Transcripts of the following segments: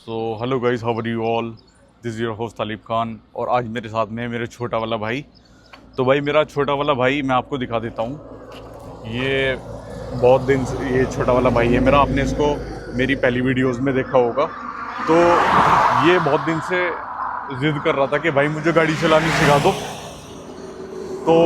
Hello guys, how are you all. This is your host Talib Khan और आज मेरे साथ में है मेरे छोटा वाला भाई। तो भाई मेरा छोटा वाला भाई मैं आपको दिखा देता हूँ। ये बहुत दिन से ये छोटा वाला भाई है मेरा। आपने इसको मेरी पहली वीडियोस में देखा होगा। तो ये बहुत दिन से ज़िद कर रहा था कि भाई मुझे गाड़ी चलानी सिखा दो। तो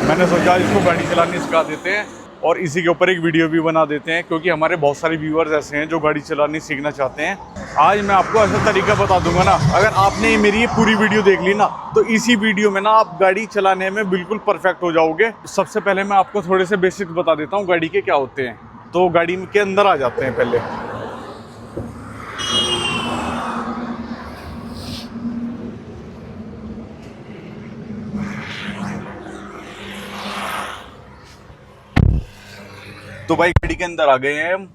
मैंने सोचा इसको गाड़ी चलानी सिखा देते हैं और इसी के ऊपर एक वीडियो भी बना देते हैं, क्योंकि हमारे बहुत सारे व्यूअर्स ऐसे हैं जो गाड़ी चलानी सीखना चाहते हैं। आज मैं आपको ऐसा तरीका बता दूंगा ना, अगर आपने मेरी ये पूरी वीडियो देख ली ना, तो इसी वीडियो में ना आप गाड़ी चलाने में बिल्कुल परफेक्ट हो जाओगे। सबसे पहले मैं आपको थोड़े से बेसिक्स बता देता हूँ गाड़ी के क्या होते हैं। तो गाड़ी के अंदर आ जाते हैं पहले। तो भाई गाड़ी के अंदर आ गए हैं हम।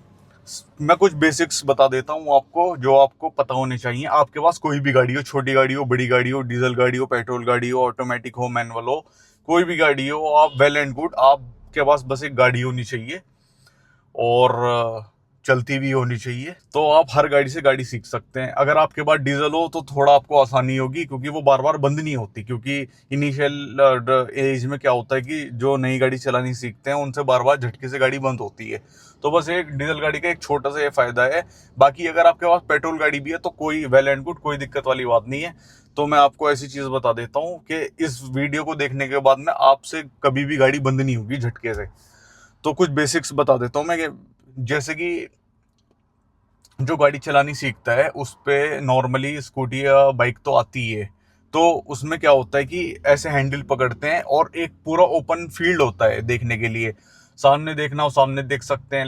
मैं कुछ बेसिक्स बता देता हूँ आपको, जो आपको पता होने चाहिए। आपके पास कोई भी गाड़ी हो, छोटी गाड़ी हो, बड़ी गाड़ी हो, डीजल गाड़ी हो, पेट्रोल गाड़ी हो, ऑटोमेटिक हो, मैनुअल हो, कोई भी गाड़ी हो, आप वेल एंड गुड। आपके पास बस एक गाड़ी होनी चाहिए और चलती भी होनी चाहिए। तो आप हर गाड़ी से गाड़ी सीख सकते हैं। अगर आपके पास डीजल हो तो थोड़ा आपको आसानी होगी, क्योंकि वो बार बार बंद नहीं होती। क्योंकि इनिशियल एज में क्या होता है कि जो नई गाड़ी चलानी सीखते हैं उनसे बार बार झटके से गाड़ी बंद होती है। तो बस एक डीजल गाड़ी का एक छोटा सा ये फायदा है। बाकी अगर आपके पास पेट्रोल गाड़ी भी है तो कोई वेल एंड गुड, कोई दिक्कत वाली बात नहीं है। तो मैं आपको ऐसी चीज बता देता हूँ कि इस वीडियो को देखने के बाद में आपसे कभी भी गाड़ी बंद नहीं होगी झटके से। तो कुछ बेसिक्स बता देता हूँ मैं कि जैसे कि जो गाड़ी चलानी सीखता है उस पे नॉर्मली स्कूटी या बाइक तो आती है। तो उसमें क्या होता है कि ऐसे हैंडल पकड़ते हैं और एक पूरा ओपन फील्ड होता है देखने के लिए। सामने देखना हो सामने देख सकते हैं,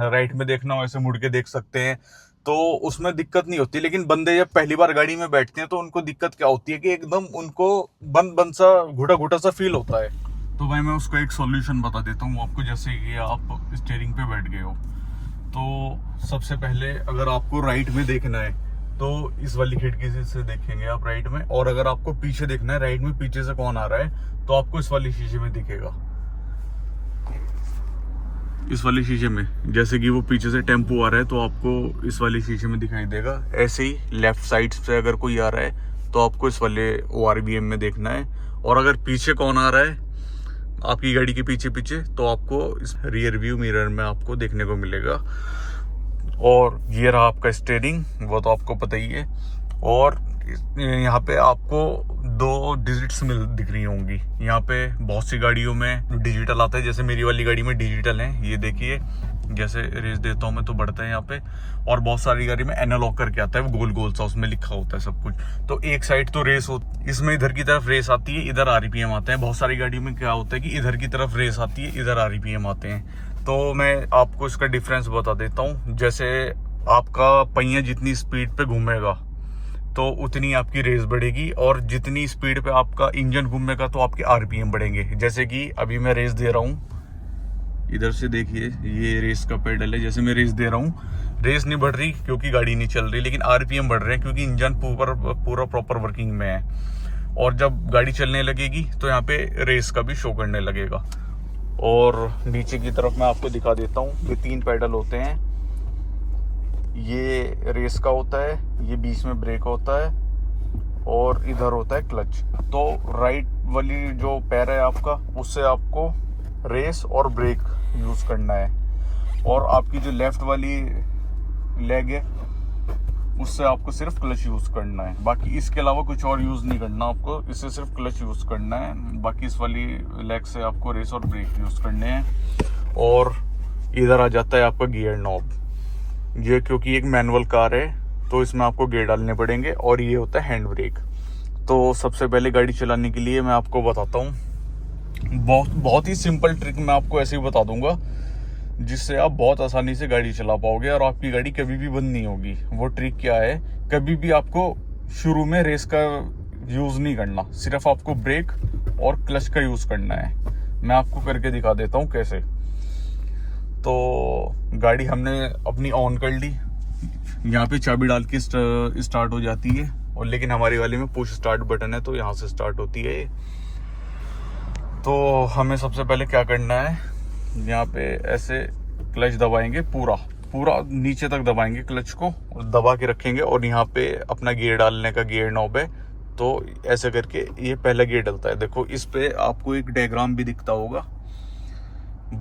राइट में देखना हो ऐसे मुड़ के देख सकते हैं। तो उसमें दिक्कत नहीं होती। लेकिन बंदे जब पहली बार गाड़ी में बैठते हैं तो उनको दिक्कत क्या होती है कि एकदम उनको बंद बंद सा, घुटा घुटा सा फील होता है। तो भाई मैं उसका एक सॉल्यूशन बता देता हूँ आपको। जैसे कि आप स्टीयरिंग पे बैठ गए हो, तो सबसे पहले अगर आपको राइट में देखना है तो इस वाली खिड़की से देखेंगे आप राइट में। और अगर आपको पीछे देखना है राइट में पीछे से कौन आ रहा है, तो आपको इस वाली शीशे में दिखेगा। इस वाली शीशे में जैसे कि वो पीछे से टेम्पो आ रहा है तो आपको इस वाली शीशे में दिखाई देगा। ऐसे ही लेफ्ट साइड से अगर कोई आ रहा है तो आपको इस वाले ORVM में देखना है। और अगर पीछे कौन आ रहा है आपकी गाड़ी के पीछे पीछे, तो आपको इस रियर व्यू मिरर में आपको देखने को मिलेगा। और ये रहा आपका स्टीयरिंग, वो तो आपको पता ही है। और यहाँ पे आपको 2 डिजिट्स दिख रही होंगी। यहाँ पे बहुत सी गाड़ियों में डिजिटल आता है, जैसे मेरी वाली गाड़ी में डिजिटल है। ये देखिए, जैसे रेस देता हूँ मैं तो बढ़ता है यहाँ पे। और बहुत सारी गाड़ी में एनालॉग करके आता है, वो गोल गोल सा उसमें लिखा होता है सब कुछ। तो एक साइड तो रेस होती, इसमें इधर की तरफ रेस आती है, इधर RPM आते हैं। बहुत सारी गाड़ियों में क्या होता है कि इधर की तरफ रेस आती है, इधर RPM आते हैं। तो मैं आपको इसका डिफरेंस बता देता हूँ। जैसे आपका पहिया जितनी स्पीड पे घूमेगा तो उतनी आपकी रेस बढ़ेगी, और जितनी स्पीड पे आपका इंजन घूमेगा तो आपके RPM बढ़ेंगे। जैसे कि अभी मैं रेस दे रहा हूँ, इधर से देखिए, ये रेस का पेडल है। जैसे मैं रेस दे रहा हूँ, रेस नहीं बढ़ रही क्योंकि गाड़ी नहीं चल रही, लेकिन RPM बढ़ रहे हैं क्योंकि इंजन पूरा प्रॉपर वर्किंग में है। और जब गाड़ी चलने लगेगी तो यहाँ पे रेस का भी शो करने लगेगा। और नीचे की तरफ मैं आपको दिखा देता हूँ, ये 3 पेडल होते हैं। ये रेस का होता है, ये बीच में ब्रेक होता है, और इधर होता है क्लच। तो राइट वाली जो पैर है आपका, उससे आपको रेस और ब्रेक यूज़ करना है। और आपकी जो लेफ्ट वाली लेग है उससे आपको सिर्फ क्लच यूज़ करना है। बाकी इसके अलावा कुछ और यूज़ नहीं करना आपको, इससे सिर्फ क्लच यूज़ करना है। बाकी इस वाली लेग से आपको रेस और ब्रेक यूज़ करने हैं। और इधर आ जाता है आपका गियर नॉब। ये क्योंकि एक मैनुअल कार है तो इसमें आपको गियर डालने पड़ेंगे। और ये होता है हैंड ब्रेक। तो सबसे पहले गाड़ी चलाने के लिए मैं आपको बताता हूँ, बहुत ही सिंपल ट्रिक मैं आपको ऐसे ही बता दूंगा, जिससे आप बहुत आसानी से गाड़ी चला पाओगे और आपकी गाड़ी कभी भी बंद नहीं होगी। वो ट्रिक क्या है, कभी भी आपको शुरू में रेस का यूज़ नहीं करना, सिर्फ आपको ब्रेक और क्लच का यूज़ करना है। मैं आपको करके दिखा देता हूँ कैसे। तो गाड़ी हमने अपनी ऑन कर ली, यहाँ पे चाबी डाल के स्टार्ट हो जाती है। और लेकिन हमारी वाली में पुश स्टार्ट बटन है तो यहाँ से स्टार्ट होती है। तो हमें सबसे पहले क्या करना है, यहाँ पे ऐसे क्लच दबाएंगे पूरा, पूरा नीचे तक दबाएंगे क्लच को और दबा के रखेंगे और यहाँ पे अपना गियर डालने का गियर नॉब है। तो ऐसे करके ये पहला गियर डलता है। देखो इस पे आपको एक डायग्राम भी दिखता होगा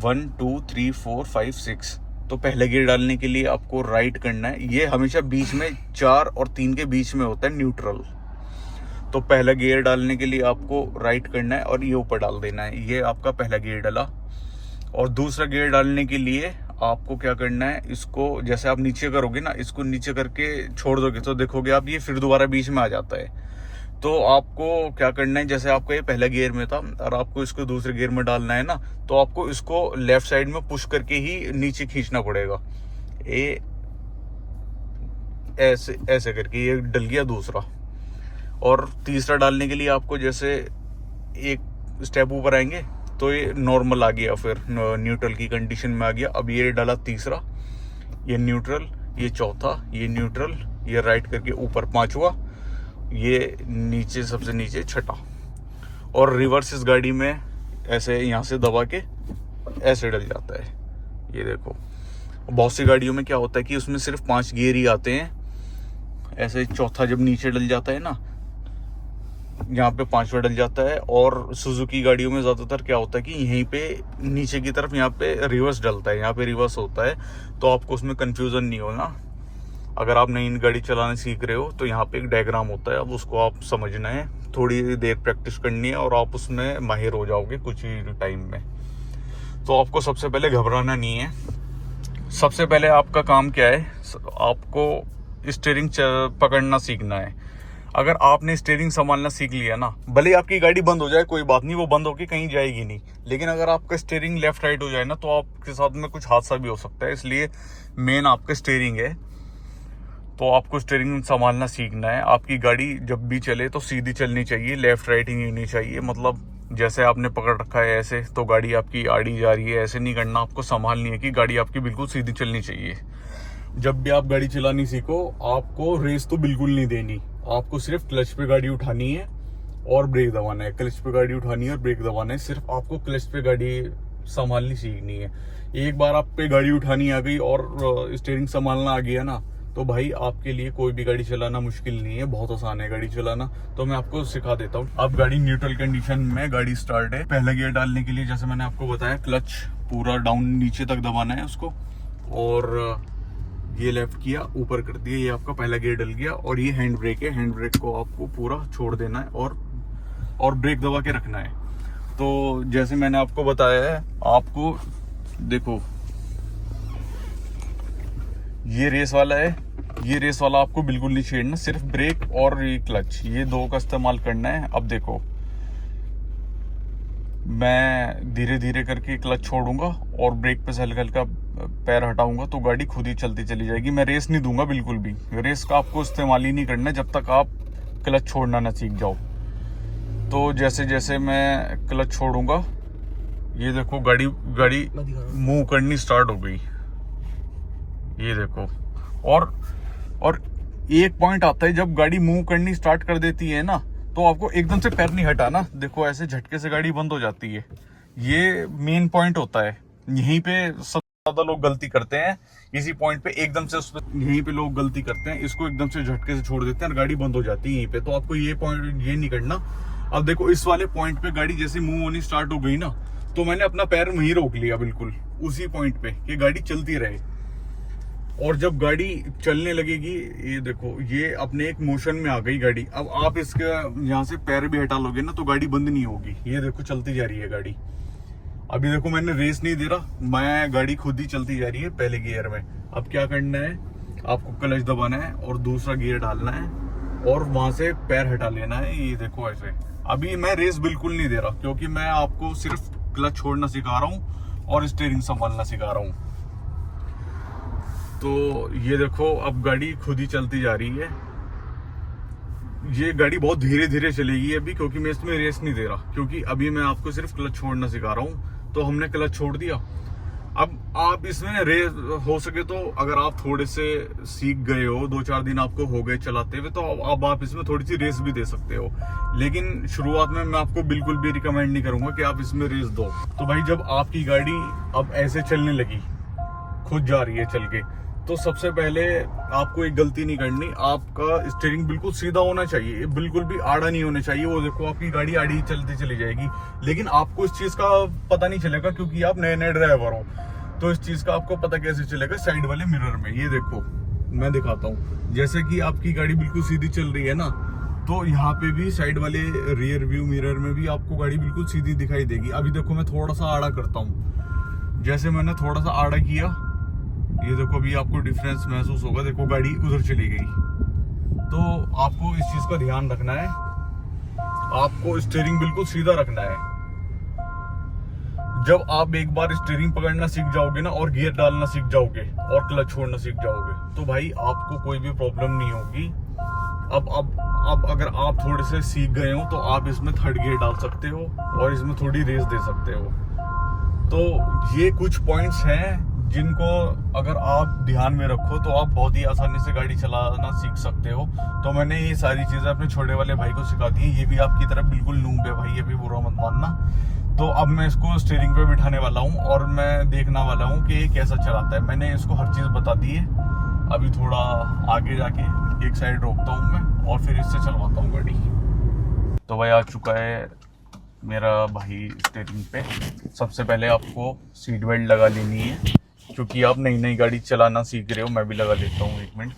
1 2 3 4 5 6। तो पहले गियर डालने के लिए आपको राइट करना है। ये हमेशा बीच में 4 और 3 के बीच में होता है न्यूट्रल। तो पहला गियर डालने के लिए आपको राइट करना है और ये ऊपर डाल देना है। ये आपका पहला गियर डला। और दूसरा गियर डालने के लिए आपको क्या करना है, इसको जैसे आप नीचे करोगे ना, इसको नीचे करके छोड़ दोगे तो देखोगे आप ये फिर दोबारा बीच में आ जाता है। तो आपको क्या करना है, जैसे आपका ये पहला गियर में था और आपको इसको दूसरे गियर में डालना है ना, तो आपको इसको लेफ्ट साइड में पुश करके ही नीचे खींचना पड़ेगा। ये ऐसे ऐसे करके ये डल गया दूसरा। और तीसरा डालने के लिए आपको जैसे एक स्टेप ऊपर आएंगे तो ये नॉर्मल आ गया, फिर न्यूट्रल की कंडीशन में आ गया। अब ये डाला तीसरा, ये न्यूट्रल, ये चौथा, ये न्यूट्रल, ये राइट करके ऊपर पांचवा, ये नीचे सबसे नीचे छठा। और रिवर्स इस गाड़ी में ऐसे यहाँ से दबा के ऐसे डल जाता है। ये देखो बहुत सी गाड़ियों में क्या होता है कि उसमें सिर्फ 5 गियर ही आते हैं। ऐसे चौथा जब नीचे डल जाता है ना, यहाँ पे 5वां डल जाता है। और सुजुकी गाड़ियों में ज़्यादातर क्या होता है कि यहीं पे नीचे की तरफ यहाँ पे रिवर्स डलता है, यहाँ पे रिवर्स होता है। तो आपको उसमें कंफ्यूजन नहीं होना। अगर आप नई गाड़ी चलाने सीख रहे हो तो यहाँ पे एक डायग्राम होता है, अब उसको आप समझना है। थोड़ी देर प्रैक्टिस करनी है और आप उसमें माहिर हो जाओगे कुछ ही टाइम में। तो आपको सबसे पहले घबराना नहीं है। सबसे पहले आपका काम क्या है, आपको स्टीयरिंग पकड़ना सीखना है। अगर आपने स्टीयरिंग संभालना सीख लिया ना, भले आपकी गाड़ी बंद हो जाए कोई बात नहीं, वो बंद होके कहीं जाएगी नहीं, लेकिन अगर आपका स्टीयरिंग लेफ्ट राइट हो जाए ना तो आपके साथ में कुछ हादसा भी हो सकता है। इसलिए मेन आपका स्टीयरिंग है। तो आपको स्टीयरिंग संभालना सीखना है। आपकी गाड़ी जब भी चले तो सीधी चलनी चाहिए, लेफ्ट राइट ही नहीं चाहिए। मतलब जैसे आपने पकड़ रखा है ऐसे तो गाड़ी आपकी आड़ी जा रही है, ऐसे नहीं करना। आपको संभालनी है कि गाड़ी आपकी बिल्कुल सीधी चलनी चाहिए। जब भी आप गाड़ी चलानी सीखो, आपको रेस तो बिल्कुल नहीं देनी। आपको सिर्फ क्लच पे गाड़ी उठानी है और ब्रेक दबाना है। क्लच पे गाड़ी उठानी है और ब्रेक दबाना है। सिर्फ आपको क्लच पे गाड़ी संभालनी सीखनी है। एक बार आप पे गाड़ी उठानी आ गई और स्टीयरिंग संभालना आ गया ना, तो भाई आपके लिए कोई भी गाड़ी चलाना मुश्किल नहीं है, बहुत आसान है गाड़ी चलाना। तो मैं आपको सिखा देता हूँ। अब गाड़ी न्यूट्रल कंडीशन में गाड़ी स्टार्ट है। पहला गियर डालने के लिए जैसे मैंने आपको बताया, क्लच पूरा डाउन नीचे तक दबाना है उसको, और ये लेफ्ट किया, ऊपर कर दिया, ये आपका पहला गियर डल गया। और ये हैंड ब्रेक है, हैंड ब्रेक को आपको पूरा छोड़ देना है और ब्रेक दबा के रखना है। तो जैसे मैंने आपको बताया है, आपको देखो ये रेस वाला है, ये रेस वाला आपको बिल्कुल नहीं छेड़ना, सिर्फ ब्रेक और ये क्लच, ये दो का इस्तेमाल करना है। अब देखो मैं धीरे धीरे करके क्लच छोड़ूंगा और ब्रेक पे से हल्का हल्का पैर हटाऊंगा तो गाड़ी खुद ही चलती चली जाएगी। मैं रेस नहीं दूंगा बिल्कुल भी। रेस का आपको इस्तेमाल ही नहीं करना जब तक आप क्लच छोड़ना ना सीख जाओ। तो जैसे जैसे मैं क्लच छोड़ूंगा, ये देखो गाड़ी मूव करनी स्टार्ट हो गई। ये देखो। और एक पॉइंट आता है जब गाड़ी मूव करनी स्टार्ट कर देती है ना, तो आपको एकदम से पैर नहीं हटाना। देखो ऐसे झटके से गाड़ी बंद हो जाती है। ये मेन पॉइंट होता है। यहीं पे सबसे ज्यादा लोग गलती करते हैं, इसी पॉइंट पे एकदम से यहीं पे लोग गलती करते हैं, इसको एकदम से झटके से छोड़ देते हैं और गाड़ी बंद हो जाती है यहीं पे। तो आपको ये पॉइंट ये नहीं करना। अब देखो इस वाले पॉइंट पे गाड़ी जैसे मूव होनी स्टार्ट हो गई ना, तो मैंने अपना पैर वहीं रोक लिया बिल्कुल उसी पॉइंट पे कि गाड़ी चलती रहे। और जब गाड़ी चलने लगेगी, ये देखो ये अपने एक मोशन में आ गई गाड़ी। अब आप इसके यहाँ से पैर भी हटा लोगे ना तो गाड़ी बंद नहीं होगी। ये देखो चलती जा रही है गाड़ी। अभी देखो मैंने रेस नहीं दे रहा, मैं गाड़ी खुद ही चलती जा रही है पहले गियर में। अब क्या करना है, आपको क्लच दबाना है और दूसरा गियर डालना है और वहां से पैर हटा लेना है। ये देखो ऐसे। अभी मैं रेस बिल्कुल नहीं दे रहा क्योंकि मैं आपको सिर्फ क्लच छोड़ना सिखा रहा हूँ और स्टीयरिंग संभालना सिखा रहा हूँ। तो ये देखो अब गाड़ी खुद ही चलती जा रही है। ये गाड़ी बहुत धीरे धीरे चलेगी अभी, क्योंकि मैं इसमें रेस नहीं दे रहा, क्योंकि अभी मैं आपको सिर्फ क्लच छोड़ना सिखा रहा हूँ। तो हमने क्लच छोड़ दिया। अब आप इसमें रेस हो सके तो अगर आप थोड़े से सीख गए हो, 2-4 दिन आपको हो गए चलाते हुए, तो अब आप इसमें थोड़ी सी रेस भी दे सकते हो। लेकिन शुरुआत में मैं आपको बिल्कुल भी रिकमेंड नहीं करूंगा कि आप इसमें रेस दो। तो भाई जब आपकी गाड़ी अब ऐसे चलने लगी खुद जा रही है चल के। तो सबसे पहले आपको एक गलती नहीं करनी, आपका स्टीयरिंग बिल्कुल सीधा होना चाहिए, बिल्कुल भी आड़ा नहीं होना चाहिए। वो देखो आपकी गाड़ी आड़ी चलती चली जाएगी, लेकिन आपको इस चीज का पता नहीं चलेगा क्योंकि आप नए नए ड्राइवर हो। तो इस चीज का आपको पता कैसे चलेगा? साइड वाले मिरर में। ये देखो मैं दिखाता हूँ, जैसे कि आपकी गाड़ी बिल्कुल सीधी चल रही है ना, तो यहाँ पे भी साइड वाले रियर व्यू मिरर में भी आपको गाड़ी बिल्कुल सीधी दिखाई देगी। अभी देखो मैं थोड़ा सा आड़ा करता हूँ, जैसे मैंने थोड़ा सा आड़ा किया, ये देखो अभी आपको डिफरेंस महसूस होगा। देखो गाड़ी उधर चली गई। तो आपको इस चीज का ध्यान रखना है, आपको स्टीयरिंग बिल्कुल सीधा रखना है। जब आप एक बार स्टीयरिंग पकड़ना सीख जाओगे ना और गियर डालना सीख जाओगे और क्लच छोड़ना सीख जाओगे, तो भाई आपको कोई भी प्रॉब्लम नहीं होगी। अब अगर आप थोड़े से सीख गए हो तो आप इसमें थर्ड गियर डाल सकते हो और इसमें थोड़ी रेस दे सकते हो। तो ये कुछ पॉइंट्स हैं जिनको अगर आप ध्यान में रखो तो आप बहुत ही आसानी से गाड़ी चलाना सीख सकते हो। तो मैंने ये सारी चीजें अपने छोटे वाले भाई को सिखा दी है। ये भी आपकी तरफ बिल्कुल नूब है भाई, ये भी बुरा मत मानना। तो अब मैं इसको स्टीयरिंग पे बिठाने वाला हूँ और मैं देखने वाला हूँ कि ये कैसा चलाता है। मैंने इसको हर चीज बता दी है। अभी थोड़ा आगे जाके एक साइड रोकता हूँ मैं और फिर इससे चलवाता हूँ गाड़ी। तो भाई आ चुका है मेरा भाई स्टीयरिंग पे। सबसे पहले आपको सीट बेल्ट लगा लेनी है, क्योंकि आप नई नई गाड़ी चलाना सीख रहे हो। मैं भी लगा लेता हूँ, एक मिनट।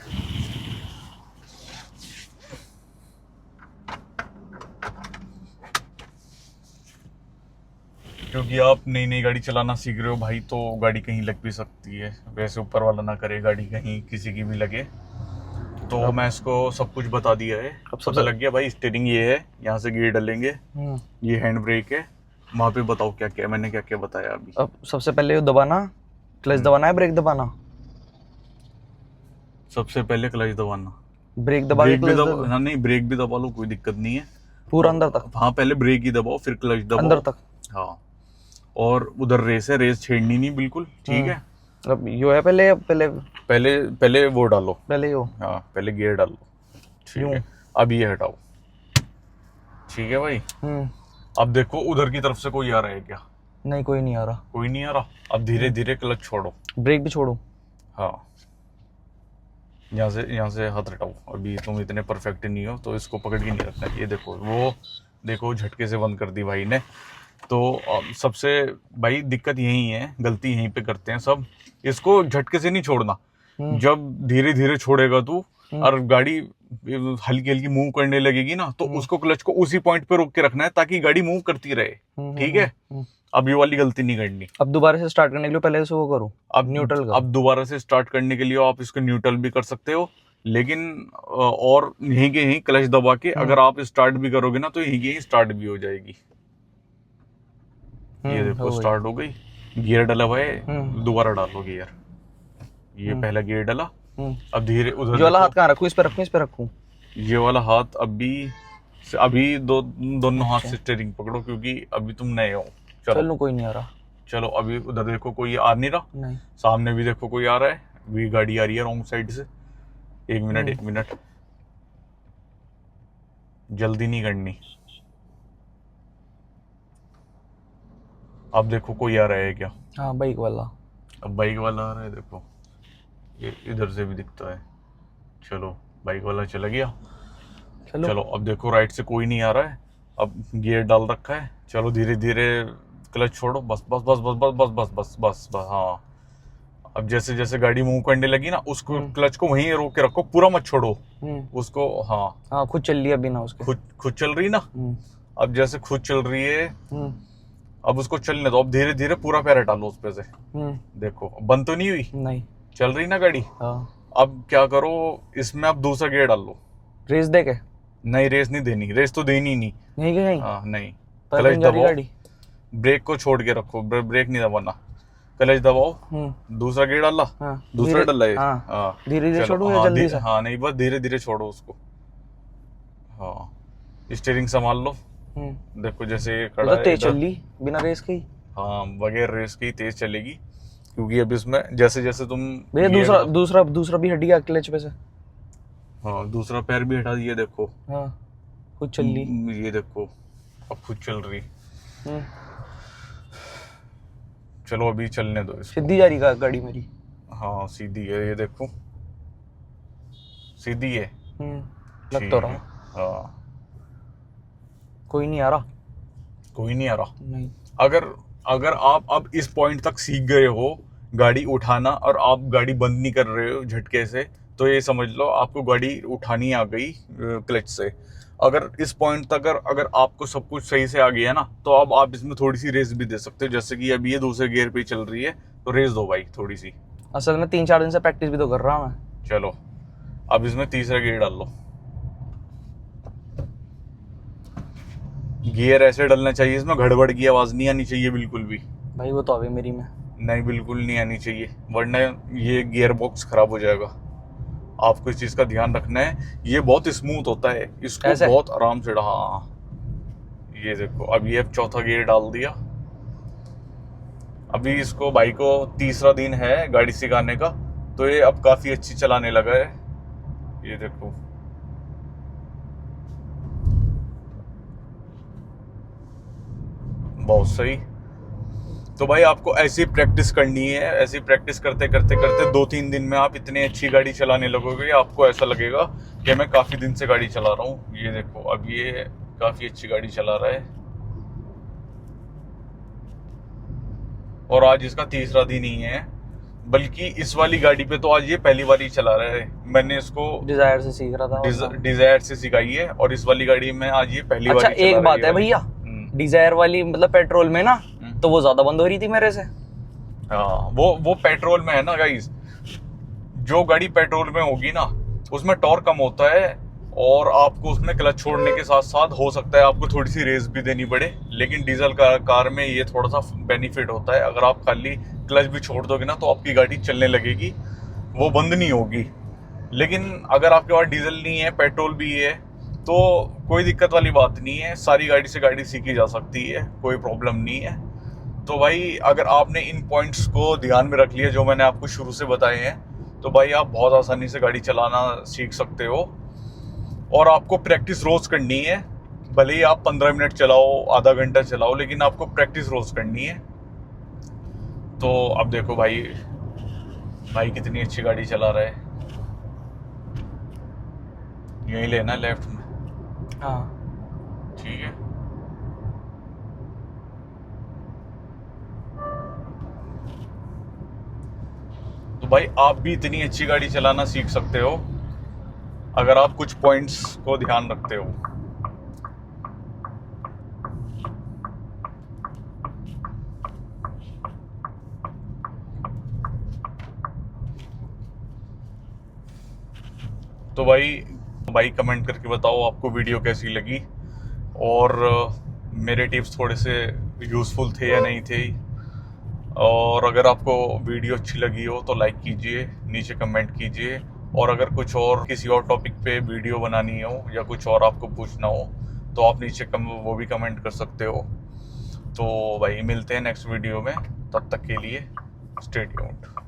क्योंकि आप नई नई गाड़ी चलाना सीख रहे हो भाई, तो गाड़ी कहीं लग भी सकती है। वैसे ऊपर वाला ना करे गाड़ी कहीं किसी की भी लगे। तो मैं इसको सब कुछ बता दिया है, अब पता लग गया भाई। स्टीयरिंग ये है, यहाँ से गियर डालेंगे, ये हैंड ब्रेक है। वहाँ पे बताओ क्या क्या मैंने क्या क्या बताया अभी। अब सबसे पहले दबाना, क्लच दबाना है, ब्रेक दबाना। सबसे पहले क्लच दबाना, ब्रेक दबा के क्लच दबाना। हाँ नहीं, ब्रेक भी दबा लो, कोई दिक्कत नहीं है। पूरा अंदर तक? हाँ पहले ब्रेक ही दबाओ फिर क्लच दबाओ अंदर तक। हाँ, और उधर रेस है, रेस छेड़नी नहीं बिल्कुल, ठीक है। अब यो है पहले वो डालो, पहले यो। हाँ पहले गियर डालो, ठीक है। अब ये हटाओ, ठीक है भाई। अब देखो उधर की तरफ से कोई आ रहा है क्या? नहीं, कोई नहीं आ रहा। कोई नहीं आ रहा। अब धीरे धीरे क्लच छोड़ो, ब्रेक भी छोड़ो। हाँ, यहाँ से हाथ हटाओ। अभी तुम इतने परफेक्ट नहीं हो तो इसको पकड़ के नहीं रखना है। ये देखो, वो देखो झटके से बंद कर दी भाई ने। तो सबसे भाई दिक्कत यही है, गलती यहीं पे करते हैं सब। इसको झटके से नहीं छोड़ना। जब धीरे धीरे छोड़ेगा तू और गाड़ी हल्की हल्की मूव करने लगेगी ना, तो उसको क्लच को उसी पॉइंट पे रोक के रखना है ताकि गाड़ी मूव करती रहे, ठीक है। अब ये वाली गलती नहीं करनी। अब दोबारा से स्टार्ट करने के लिए पहले से वो करो, अब न्यूट्रल का। अब दोबारा से स्टार्ट करने के लिए आप इसको न्यूट्रल भी कर सकते हो, लेकिन और यहीं के यहीं क्लच दबा के अगर आप स्टार्ट भी करोगे ना तो यहीं के यहीं स्टार्ट भी हो जाएगी। ये देखो स्टार्ट हो गई। गियर डला हुआ है, दोबारा डालो गियर। ये पहला गियर डाला। अब धीरे उधर ये वाला हाथ कहाँ रखूं? इस पे रखूं, इस पे रखूं? ये वाला हाथ अभी दोनों हाथ से स्टीयरिंग पकड़ो, क्योंकि अभी तुम नए हो। चलो कोई नहीं आ रहा। चलो अभी उधर देखो कोई आ नहीं रहा। नहीं। सामने भी देखो कोई आ रहा है, भी गाड़ी आ रही है रॉन्ग साइड से। एक मिनट जल्दी नहीं करनी। अब देखो कोई आ रहा है क्या? हाँ, बाइक वाला। अब बाइक वाला आ रहा है, देखो ये इधर से भी दिखता है। चलो बाइक वाला चला गया। चलो अब देखो राइट से कोई नहीं आ रहा है। अब गियर डाल रखा है। चलो धीरे धीरे क्लच छोड़ो, बस बस बस बस बस बस बस बस बस बस हाँ। अब जैसे जैसे गाड़ी मूव करने लगी ना, उसको क्लच को वहीं रोक के रखो, पूरा मत छोड़ो उसको। हाँ खुद चल रही है अभी ना, उसके खुद चल रही ना। अब जैसे खुद चल रही है, अब उसको चलने दो। अब धीरे धीरे पूरा पैर हटा लो उस पे से। देखो बंद तो नहीं हुई? नहीं, चल रही ना गाड़ी। अब क्या करो, इसमें अब दूसरा गियर डाल लो। रेस दे के? नहीं, रेस नहीं देनी, रेस तो देनी नहीं। नहीं, क्लच दबाओ, ब्रेक को छोड़ के रखो, ब्रेक नहीं दबाना। क्लच दबाओ, दूसरा गियर डाला, दूसरा डाला है। धीरे धीरे छोड़ो या जल्दी से? हाँ नहीं, बस धीरे धीरे छोड़ो उसको। हाँ, स्टीयरिंग संभाल लो। देखो जैसे खड़ा है, तेज चल ली बिना रेस के। हाँ, बगैर रेस के तेज चलेगी, क्योंकि अब इसमें जैसे जैसे तुम भैया दूसरा भी हट गया क्लच पे से। हाँ, दूसरा पैर भी हटा दिया। देखो हाँ, खुद चल ली। ये देखो अब खुद चल रही। चलो अभी चलने दो इसको। सीधी जा रही गाड़ी मेरी। हाँ सीधी है, ये देखो सीधी है। लग ठीक तो है। रहा है। हाँ कोई नहीं आ रहा। कोई नहीं आ रहा। नहीं। अगर अगर आप अब इस पॉइंट तक सीख गए हो गाड़ी उठाना और आप गाड़ी बंद नहीं कर रहे हो झटके से, तो ये समझ लो आपको गाड़ी उठानी आ गई क्लच से। अगर इस पॉइंट तक अगर आपको सब कुछ सही से आ गया ना, तो अब आप इसमें थोड़ी सी रेस भी दे सकते हो। जैसे कि अभी ये दूसरे गियर पे चल रही है, तो रेस दो भाई थोड़ी सी। असल में 3-4 दिन से प्रैक्टिस भी तो कर रहा हूँ मैं। चलो अब इसमें तीसरा गियर डाल लो। गियर ऐसे डलना चाहिए, इसमें गड़बड़ की आवाज नहीं आनी चाहिए बिल्कुल भी। भाई वो तो अभी मेरी में। नहीं बिल्कुल नहीं आनी चाहिए, वरना ये गियर बॉक्स खराब हो जाएगा। आपको इस चीज का ध्यान रखना है। ये बहुत स्मूथ होता है, इसको ऐसे? बहुत आराम से। हाँ ये देखो, अब ये चौथा गियर डाल दिया। अभी इसको भाई को तीसरा दिन है गाड़ी सिखाने का, तो ये अब काफी अच्छी चलाने लगा है। ये देखो बहुत सही। तो भाई आपको ऐसी प्रैक्टिस करनी है। ऐसी प्रैक्टिस करते करते करते 2-3 दिन में आप इतनी अच्छी गाड़ी चलाने लगोगे, आपको ऐसा लगेगा कि मैं काफी दिन से गाड़ी चला रहा हूँ। ये देखो अब ये काफी अच्छी गाड़ी चला रहा है, और आज इसका तीसरा दिन ही है। बल्कि इस वाली गाड़ी पे तो आज ये पहली बार ही चला रहा है। मैंने इसको डिजायर से सीख रहा था। डिजायर से सिखाई है, और इस वाली गाड़ी में आज ये पहली अच्छा बार ही चला एक रहा बात है भैया, डिजायर वाली मतलब पेट्रोल में ना तो वो ज्यादा बंद हो रही थी मेरे से। हाँ वो पेट्रोल में है ना गाइस। जो गाड़ी पेट्रोल में होगी ना, उसमें टॉर्क कम होता है, और आपको उसमें क्लच छोड़ने के साथ साथ हो सकता है आपको थोड़ी सी रेस भी देनी पड़े। लेकिन डीजल कार में ये थोड़ा सा बेनिफिट होता है। अगर आप खाली क्लच भी छोड़ दोगे ना, तो आपकी गाड़ी चलने लगेगी, वो बंद नहीं होगी। लेकिन अगर आपके पास डीजल नहीं है, पेट्रोल भी है, तो कोई दिक्कत वाली बात नहीं है। सारी गाड़ी से गाड़ी सीखी जा सकती है, कोई प्रॉब्लम नहीं है। तो भाई अगर आपने इन पॉइंट्स को ध्यान में रख लिया जो मैंने आपको शुरू से बताए हैं, तो भाई आप बहुत आसानी से गाड़ी चलाना सीख सकते हो। और आपको प्रैक्टिस रोज करनी है। भले ही आप 15 मिनट चलाओ, आधा घंटा चलाओ, लेकिन आपको प्रैक्टिस रोज करनी है। तो अब देखो भाई कितनी अच्छी गाड़ी चला रहा है। यही लेना लेफ्ट में। हाँ ठीक है। तो भाई आप भी इतनी अच्छी गाड़ी चलाना सीख सकते हो अगर आप कुछ पॉइंट्स को ध्यान रखते हो। तो भाई कमेंट करके बताओ आपको वीडियो कैसी लगी, और मेरे टिप्स थोड़े से यूज़फुल थे या नहीं थे। और अगर आपको वीडियो अच्छी लगी हो तो लाइक कीजिए, नीचे कमेंट कीजिए। और अगर कुछ और किसी और टॉपिक पे वीडियो बनानी हो या कुछ और आपको पूछना हो, तो आप नीचे वो भी कमेंट कर सकते हो। तो भाई मिलते हैं नेक्स्ट वीडियो में, तब तक के लिए स्टे ट्यून्ड।